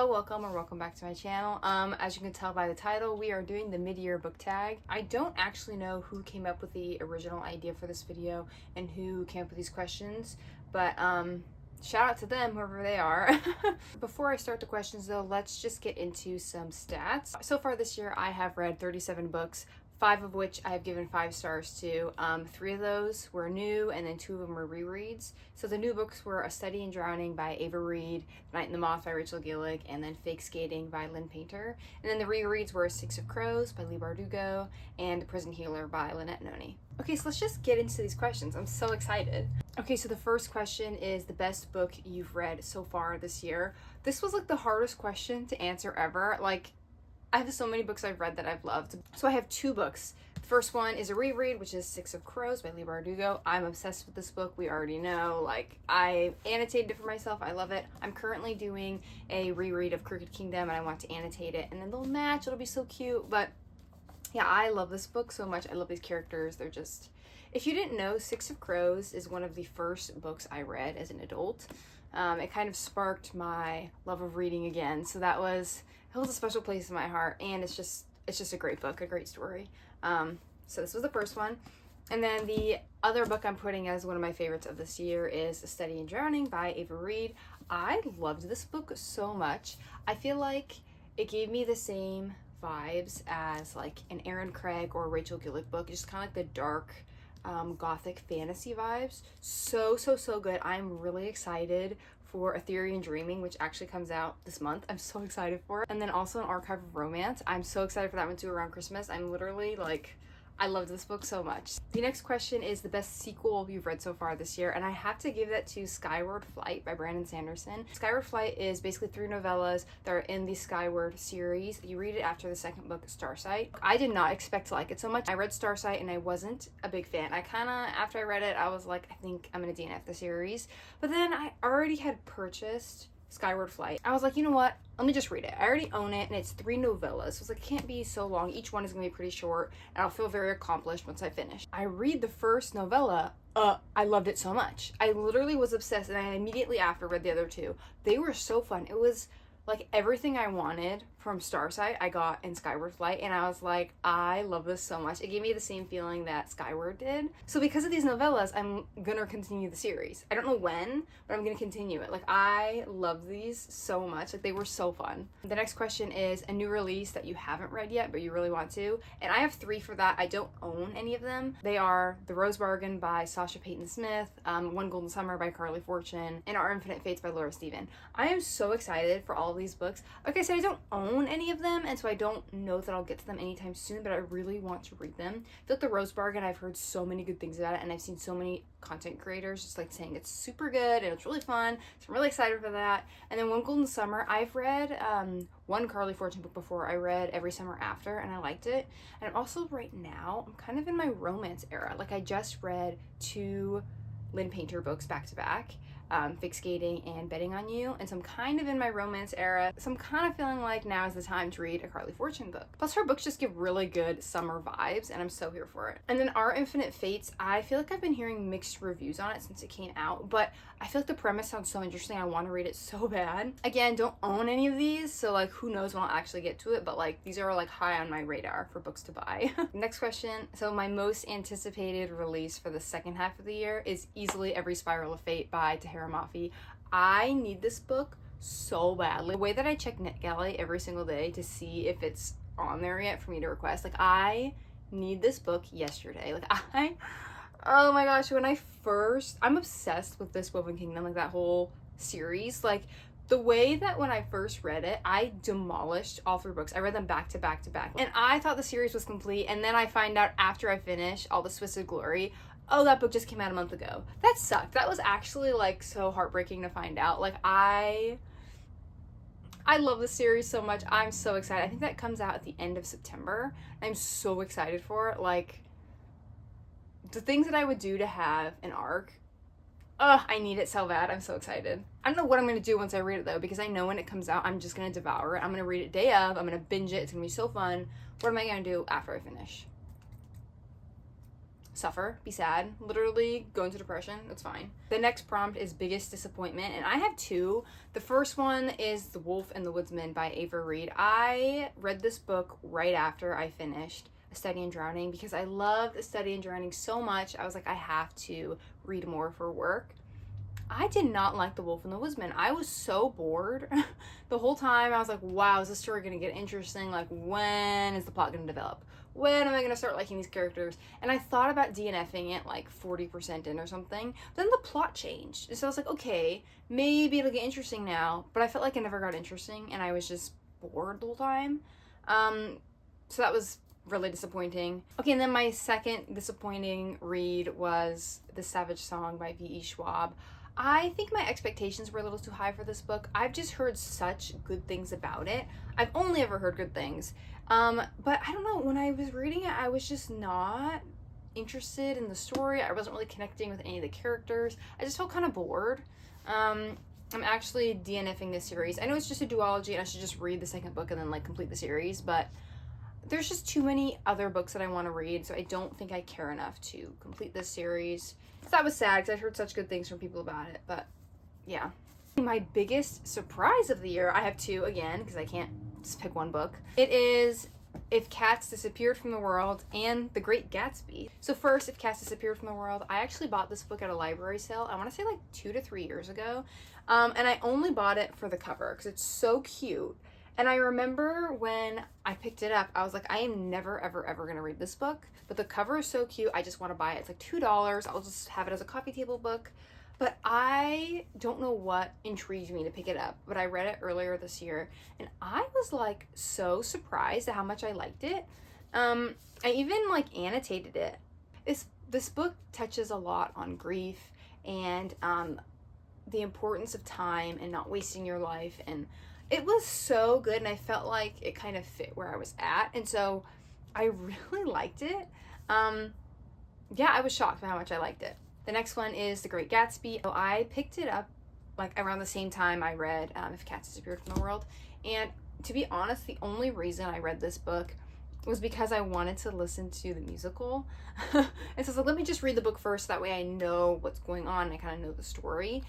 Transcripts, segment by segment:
Hello, welcome or welcome back to my channel. As you can tell by the title, we are doing the mid-year book tag. I don't actually know who came up with the original idea for this video and who came up with these questions, but shout out to them, whoever they are. Before I start the questions though, let's just get into some stats. So far this year, I have read 37 books, 5 of which I have given 5 stars to. 3 of those were new, and then 2 of them were rereads. So the new books were A Study in Drowning by Ava Reed, Night and the Moth by Rachel Gillig, and then Fake Skating by Lynn Painter. And then the rereads were Six of Crows by Leigh Bardugo and The Prison Healer by Lynette Noni. Okay, so let's just get into these questions. I'm so excited. Okay, so the first question is the best book you've read so far this year. This was like the hardest question to answer ever. Like, I have so many books I've read that I've loved. So I have 2 books. The first one is a reread, which is Six of Crows by Leigh Bardugo. I'm obsessed with this book. We already know. Like, I annotated it for myself. I love it. I'm currently doing a reread of Crooked Kingdom, and I want to annotate it, and then they'll match. It'll be so cute. But yeah, I love this book so much. I love these characters. They're just... If you didn't know, Six of Crows is one of the first books I read as an adult. It kind of sparked my love of reading again. So that was... It holds a special place in my heart, and it's just a great book, a great story. So this was the first one. And then the other book I'm putting as one of my favorites of this year is A Study in Drowning by Ava Reed. I loved this book so much. I feel like it gave me the same vibes as like an Erin Craig or Rachel Gillig book. It's just kind of like the dark, gothic fantasy vibes. So good. I'm really excited for A Theory in Dreaming, which actually comes out this month. I'm so excited for it. And then also An Archive of Romance. I'm so excited for that one too around Christmas. I'm literally like, I loved this book so much. The next question is the best sequel you've read so far this year, and I have to give that to Skyward Flight by Brandon Sanderson. Skyward Flight is basically 3 novellas that are in the Skyward series. You read it after the second book, Starsight. I did not expect to like it so much. I read Starsight and I wasn't a big fan. After I read it, I was like, I think I'm gonna DNF the series. But then I already had purchased Skyward Flight. I was like, you know what? Let me just read it. I already own it, and it's 3 novellas. So it's like, it can't be so long. Each one is gonna be pretty short, and I'll feel very accomplished once I finish. I read the first novella. I loved it so much. I literally was obsessed, and I immediately after read the other 2. They were so fun. It was like everything I wanted from Starsight I got in Skyward Flight, and I was like, I love this so much. It gave me the same feeling that Skyward did. So because of these novellas, I'm gonna continue the series. I don't know when, but I'm gonna continue it. Like, I love these so much. Like, they were so fun. The next question is a new release that you haven't read yet, but you really want to. And I have 3 for that. I don't own any of them. They are The Rose Bargain by Sasha Payton Smith, One Golden Summer by Carly Fortune, and Our Infinite Fates by Laura Steven. I am so excited for all of these books. Like I said, I don't own any of them, and so I don't know that I'll get to them anytime soon, but I really want to read them. I feel like The Rose Bargain, I've heard so many good things about it, and I've seen so many content creators just like saying it's super good and it's really fun, so I'm really excited for that. And then One Golden Summer, I've read one Carly Fortune book before. I read Every Summer After, and I liked it. And I'm also right now, I'm kind of in my romance era. Like, I just read 2 Lynn Painter books back to back. Fake Skating and Betting on You, and so I'm kind of in my romance era, so I'm kind of feeling like now is the time to read a Carly Fortune book. Plus her books just give really good summer vibes, and I'm so here for it. And then Our Infinite Fates, I feel like I've been hearing mixed reviews on it since it came out, but I feel like the premise sounds so interesting. I want to read it so bad. Again, don't own any of these, so like who knows when I'll actually get to it, but like these are like high on my radar for books to buy. Next question. So my most anticipated release for the second half of the year is easily Every Spiral of Fate by Tahira Mafi. I need this book so badly. The way that I check NetGalley every single day to see if it's on there yet for me to request, like, I need this book yesterday. Like, oh my gosh, I'm obsessed with this Woven Kingdom, like that whole series. Like, the way that when I first read it, I demolished all 3 books. I read them back to back to back, and I thought the series was complete, and then I find out after I finish All the Twisted Glory, oh, that book just came out a month ago. That sucked. That was actually like so heartbreaking to find out. Like, I love this series so much. I'm so excited. I think that comes out at the end of September. I'm so excited for it. Like, the things that I would do to have an arc, I need it so bad. I'm so excited. I don't know what I'm going to do once I read it though, because I know when it comes out, I'm just going to devour it. I'm going to read it day of. I'm going to binge it. It's going to be so fun. What am I going to do after I finish? suffer, be sad, literally go into depression. That's fine. The next prompt is biggest disappointment, and I have two. The first one is The Wolf and the Woodsman by Ava Reed. I read this book right after I finished A Study in Drowning because I loved A Study in Drowning so much. I was like, I have to read more for work. I did not like The Wolf and the Woodsman. I was so bored the whole time. I was like, wow, is this story going to get interesting? Like, when is the plot going to develop? When am I going to start liking these characters? And I thought about DNFing it like 40% in or something. Then the plot changed. And so I was like, okay, maybe it'll get interesting now. But I felt like it never got interesting and I was just bored the whole time. So that was really disappointing. Okay, and then my second disappointing read was The Savage Song by V.E. Schwab. I think my expectations were a little too high for this book. I've just heard such good things about it. I've only ever heard good things. But I don't know, when I was reading it, I was just not interested in the story. I wasn't really connecting with any of the characters. I just felt kind of bored. I'm actually DNFing this series. I know it's just a duology and I should just read the second book and then like complete the series, but there's just too many other books that I want to read, so I don't think I care enough to complete this series. So that was sad because I've heard such good things from people about it, but yeah. My biggest surprise of the year, I have two again because I can't just pick one book. It is If Cats Disappeared from the World and The Great Gatsby. So first, If Cats Disappeared from the World, I actually bought this book at a library sale, I want to say like 2 to 3 years ago, and I only bought it for the cover because it's so cute. And I remember when I picked it up, I was like, I am never, ever, ever going to read this book. But the cover is so cute. I just want to buy it. It's like $2. I'll just have it as a coffee table book. But I don't know what intrigued me to pick it up. But I read it earlier this year. And I was like so surprised at how much I liked it. I even like annotated it. This book touches a lot on grief and the importance of time and not wasting your life, and it was so good, and I felt like it kind of fit where I was at, and so I really liked it. Yeah, I was shocked by how much I liked it. The next one is The Great Gatsby. So I picked it up like around the same time I read If Cats Disappeared from the World, and to be honest, the only reason I read this book was because I wanted to listen to the musical. And so I was like, let me just read the book first, that way I know what's going on and I kind of know the story.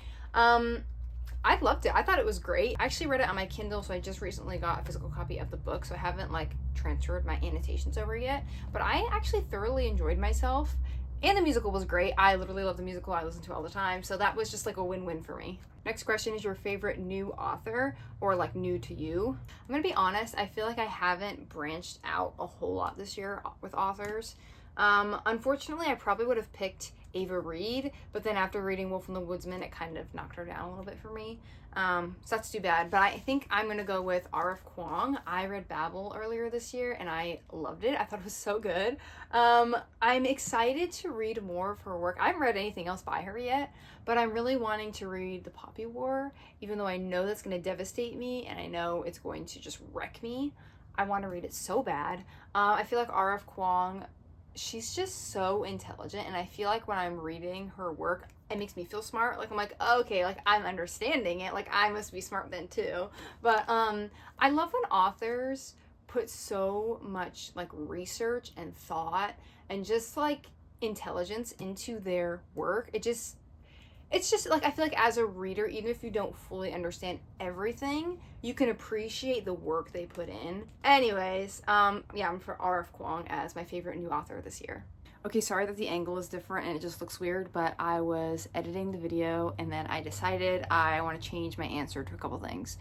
I loved it. I thought it was great. I actually read it on my Kindle, so I just recently got a physical copy of the book, so I haven't like transferred my annotations over yet. But I actually thoroughly enjoyed myself, and the musical was great. I literally love the musical. I listen to it all the time, so that was just like a win-win for me. Next question is your favorite new author, or like new to you. I'm gonna be honest, I feel like I haven't branched out a whole lot this year with authors. Unfortunately, I probably would have picked Ava Reed, but then after reading Wolf and the Woodsman, it kind of knocked her down a little bit for me. So that's too bad, but I think I'm gonna go with R.F. Kuang. I read Babel earlier this year and I loved it. I thought it was so good. I'm excited to read more of her work. I haven't read anything else by her yet, but I'm really wanting to read The Poppy War, even though I know that's gonna devastate me and I know it's going to just wreck me. I want to read it so bad. I feel like R.F. Kuang, she's just so intelligent, and I feel like when I'm reading her work, it makes me feel smart. Like I'm like, oh, okay, like I'm understanding it, like I must be smart then too. But I love when authors put so much like research and thought and just like intelligence into their work. It's just like, I feel like as a reader, even if you don't fully understand everything, you can appreciate the work they put in. Anyways, yeah, I'm for R.F. Kuang as my favorite new author this year. Okay, sorry that the angle is different and it just looks weird, but I was editing the video and then I decided I want to change my answer to a couple things.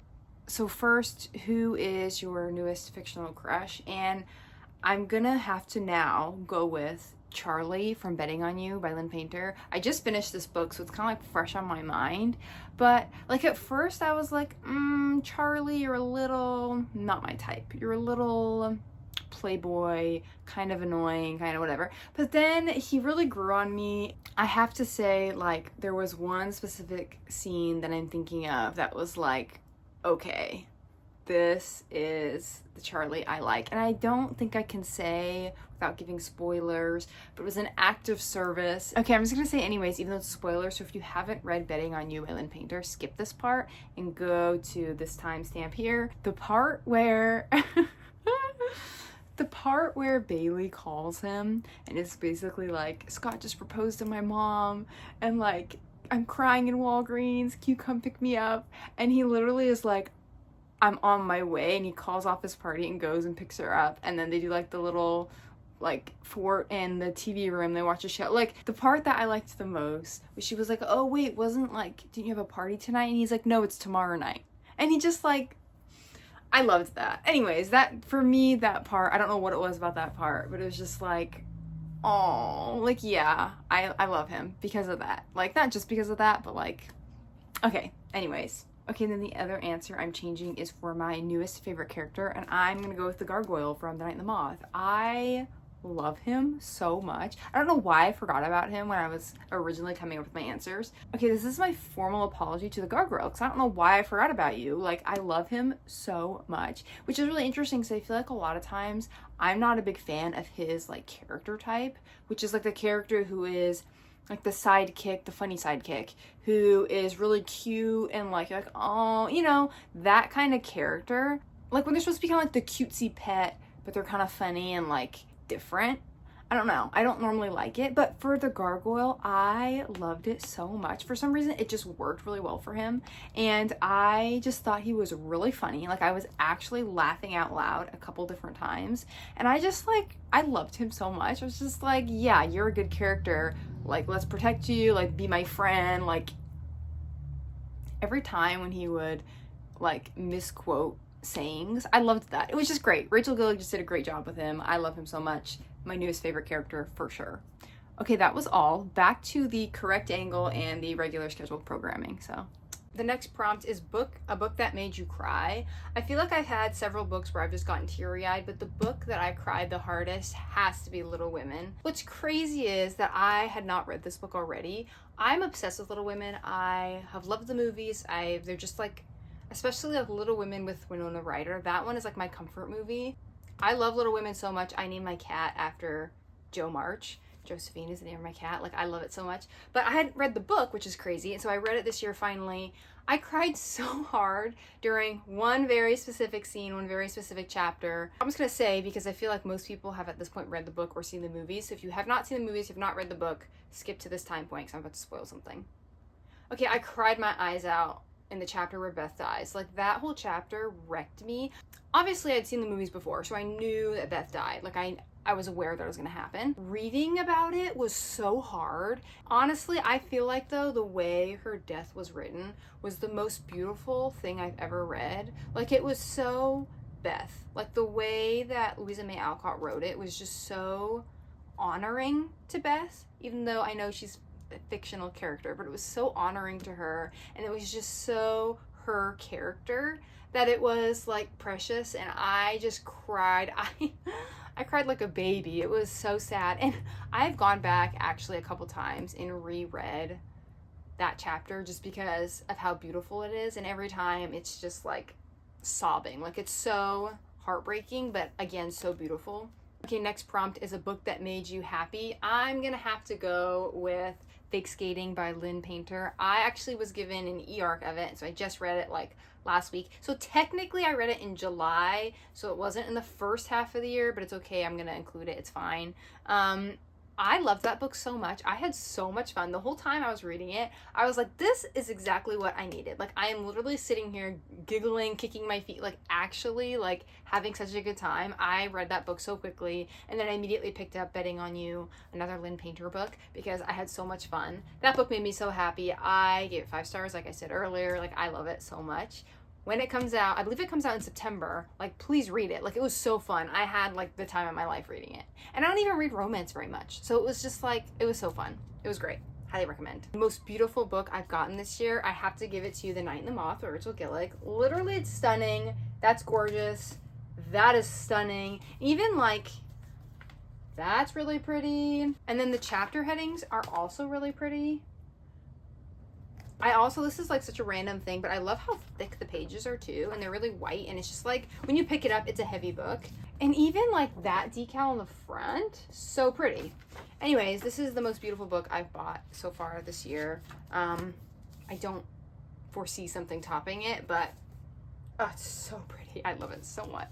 So first, who is your newest fictional crush? And I'm gonna have to now go with Charlie from Betting on You by Lynn Painter. I just finished this book, so it's kind of like fresh on my mind, but like at first I was like, Charlie, you're a little not my type. You're a little playboy, kind of annoying, kind of whatever. But then he really grew on me. I have to say, like, there was one specific scene that I'm thinking of that was like, okay, this is the Charlie I like. And I don't think I can say without giving spoilers, but it was an act of service. Okay, I'm just gonna say anyways, even though it's a spoiler, so if you haven't read Betting on You by Lynn Painter, skip this part and go to this timestamp here. The part where the part where Bailey calls him and it's basically like, Scott just proposed to my mom and like, I'm crying in Walgreens, can you come pick me up? And he literally is like, I'm on my way, and he calls off his party and goes and picks her up, and then they do like the little like fort in the TV room, they watch a show. Like the part that I liked the most was she was like, oh wait, wasn't like, didn't you have a party tonight? And he's like, no, it's tomorrow night. And he just like, I loved that. Anyways, that for me, that part, I don't know what it was about that part, but it was just like, oh, like, yeah, I love him because of that. Like, not just because of that, but like, okay, anyways. Okay, then the other answer I'm changing is for my newest favorite character, and I'm gonna go with the Gargoyle from The Night and the Moth. I love him so much. I don't know why I forgot about him when I was originally coming up with my answers. Okay, this is my formal apology to the Gargoyle, because I don't know why I forgot about you. Like, I love him so much, which is really interesting because I feel like a lot of times I'm not a big fan of his like character type, which is like the character who is like the sidekick, the funny sidekick, who is really cute and like, you're like, oh, you know, that kind of character. Like when they're supposed to be kind of like the cutesy pet, but they're kind of funny and like different. I don't know. I don't normally like it, but for the Gargoyle, I loved it so much. For some reason, it just worked really well for him. And I just thought he was really funny. Like I was actually laughing out loud a couple different times. And I just like, I loved him so much. I was just like, yeah, you're a good character. Like, let's protect you. Like, be my friend. Like, every time when he would like misquote sayings, I loved that. It was just great. Rachel Gillig just did a great job with him. I love him so much. My newest favorite character for sure. Okay, that was all. Back to the correct angle and the regular scheduled programming. So the next prompt is a book that made you cry. I feel like I've had several books where I've just gotten teary-eyed, but the book that I cried the hardest has to be Little Women. What's crazy is that I had not read this book already. I'm obsessed with Little Women. I have loved the movies. They're just like, especially like Little Women with Winona Ryder. That one is like my comfort movie. I love Little Women so much. I named my cat after Jo March. Josephine is the name of my cat. Like, I love it so much. But I hadn't read the book, which is crazy. And so I read it this year finally. I cried so hard during one very specific scene, one very specific chapter. I'm just going to say, because I feel like most people have at this point read the book or seen the movies. So if you have not seen the movies, you have not read the book, skip to this time point because I'm about to spoil something. Okay, I cried my eyes out in the chapter where Beth dies. Like, that whole chapter wrecked me. Obviously, I'd seen the movies before, so I knew that Beth died. Like, I was aware that it was going to happen. Reading about it was so hard. Honestly, I feel like, though, the way her death was written was the most beautiful thing I've ever read. Like, it was so Beth. Like, the way that Louisa May Alcott wrote it was just so honoring to Beth, even though I know she's a fictional character, but it was so honoring to her, and it was just so her character that it was like precious, and I just cried. I cried like a baby. It was so sad. And I've gone back actually a couple times and reread that chapter just because of how beautiful it is, and every time it's just like sobbing. Like, it's so heartbreaking, but again, so beautiful. Okay, next prompt is a book that made you happy. I'm gonna have to go with Fake Skating by Lynn Painter. I actually was given an e-arc of it, so I just read it like last week. So technically I read it in July, so it wasn't in the first half of the year, but it's okay. I'm gonna include it. It's fine. I loved that book so much. I had so much fun. The whole time I was reading it, I was like, this is exactly what I needed. Like, I am literally sitting here giggling, kicking my feet, like actually like having such a good time. I read that book so quickly, and then I immediately picked up Betting on You, another Lynn Painter book, because I had so much fun. That book made me so happy. I gave it 5 stars, like I said earlier. Like, I love it so much. When it comes out, I believe it comes out in September, like, please read it. Like, it was so fun. I had, like, the time of my life reading it. And I don't even read romance very much. So it was just, like, it was so fun. It was great. Highly recommend. The most beautiful book I've gotten this year, I have to give it to you, The Night and the Moth by Rachel Gillig. Literally, it's stunning. That's gorgeous. That is stunning. Even, like, that's really pretty. And then the chapter headings are also really pretty. This is like such a random thing, but I love how thick the pages are too, and they're really white, and it's just like, when you pick it up, it's a heavy book. And even like that decal on the front, so pretty. Anyways, this is the most beautiful book I've bought so far this year. I don't foresee something topping it, but oh, it's so pretty. I love it so much.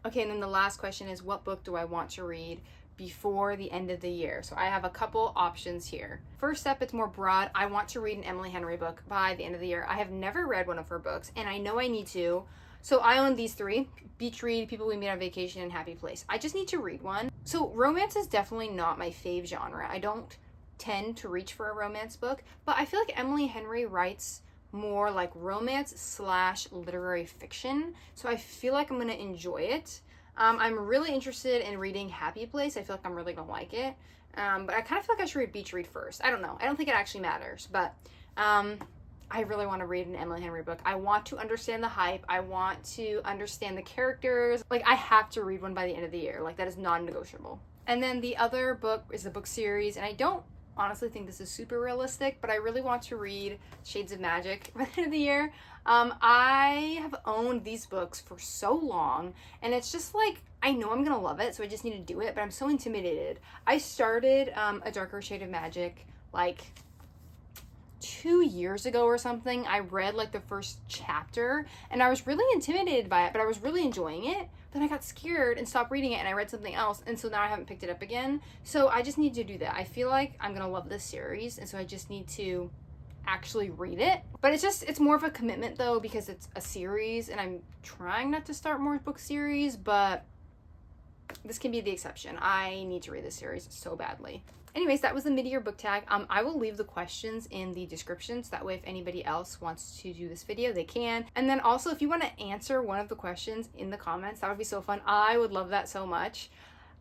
Okay, and then the last question is, what book do I want to read before the end of the year? So I have a couple options here. First up, it's more broad. I want to read an Emily Henry book by the end of the year. I have never read one of her books, and I know I need to. So I own these three: Beach Read, People We Meet on Vacation, and Happy Place. I just need to read one. So romance is definitely not my fave genre. I don't tend to reach for a romance book, but I feel like Emily Henry writes more like romance slash literary fiction. So I feel like I'm gonna enjoy it. I'm really interested in reading Happy Place. I feel like I'm really gonna like it. But I kind of feel like I should read Beach Read first. I don't know. I don't think it actually matters, but I really want to read an Emily Henry book. I want to understand the hype. I want to understand the characters. Like, I have to read one by the end of the year. Like, that is non-negotiable. And then the other book is a book series, and I don't honestly think this is super realistic, but I really want to read Shades of Magic by the end of the year. I have owned these books for so long, and it's just like, I know I'm gonna love it, so I just need to do it, but I'm so intimidated. I started A Darker Shade of Magic like 2 years ago or something. I read like the first chapter and I was really intimidated by it, but I was really enjoying it. Then I got scared and stopped reading it, and I read something else, and so now I haven't picked it up again. So I just need to do that. I feel like I'm gonna love this series, and so I just need to actually read it. But it's more of a commitment though, because it's a series, and I'm trying not to start more book series, but this can be the exception. I need to read this series so badly. Anyways, that was the mid-year book tag. I will leave the questions in the description, so that way if anybody else wants to do this video, they can. And then also, if you want to answer one of the questions in the comments, that would be so fun. I would love that so much.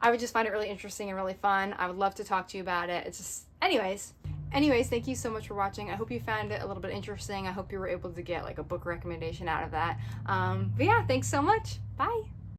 I would just find it really interesting and really fun. I would love to talk to you about it. It's just, anyways, thank you so much for watching. I hope you found it a little bit interesting. I hope you were able to get like a book recommendation out of that. But yeah, thanks so much. Bye.